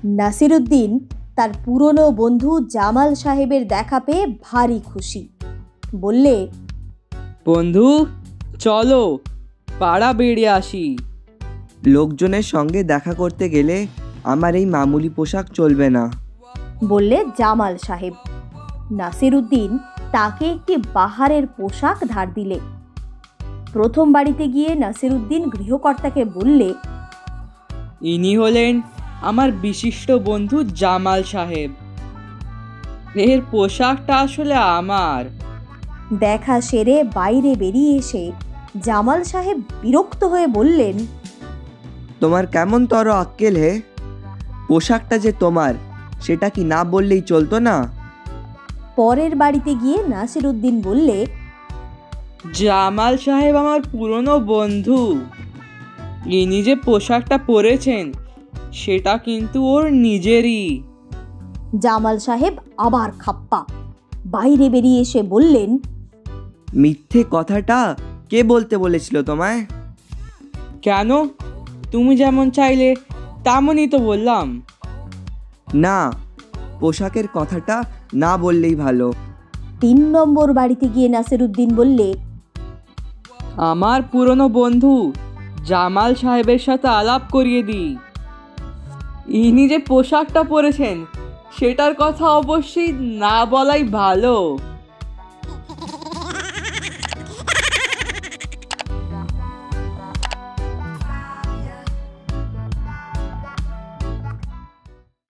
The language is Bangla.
নাসিরুদ্দিন তার পুরনো বন্ধু জামাল সাহেবের দেখা পেয়ে ভারী খুশি। বললে, বন্ধু চলো পাড়া বেরিয়ে আসি। লোকজনের সঙ্গে দেখা করতে গেলে আমার এই মামুলি পোশাক চলবে না, বললে জামাল সাহেব। নাসিরুদ্দিন তাকে একটি বাহারের পোশাক ধার দিলে। প্রথম বাড়িতে গিয়ে নাসিরুদ্দিন গৃহকর্তাকে বললে, ইনি হলেন আমার বিশিষ্ট বন্ধু জামাল সাহেব। এর পোশাকটা আসলে আমার। দেখা সেরে বাইরে বেরিয়ে এসে জামাল সাহেব বিরক্ত হয়ে বললেন, তোমার কেমন তর আক্কেল হে? পোশাকটা যে তোমার সেটা কি না বললেই চলতো না? পরের বাড়িতে গিয়ে নাসিরুদ্দিন বললে, জামাল সাহেব আমার পুরনো বন্ধু। ইনি যে পোশাকটা পরেছেন সেটা কিন্তু ওর নিজেরই। জামাল সাহেব আবার খাপ্পা। বাইরে বেরিয়ে এসে বললেন, মিথ্যে কথাটা কে বলতে বলেছিল তোমায়? কেন, তুমি যেমন চাইলে তেমনই তো বললাম। না, পোশাকের কথাটা না বললেই ভালো। 3 নম্বর বাড়িতে গিয়ে নাসিরুদ্দিন বললে, আমার পুরনো বন্ধু জামাল সাহেবের সাথে আলাপ করিয়ে দিই। ইনি যে পোশাকটা পরেছেন সেটার কথা অবশ্যই না বলাই ভালো।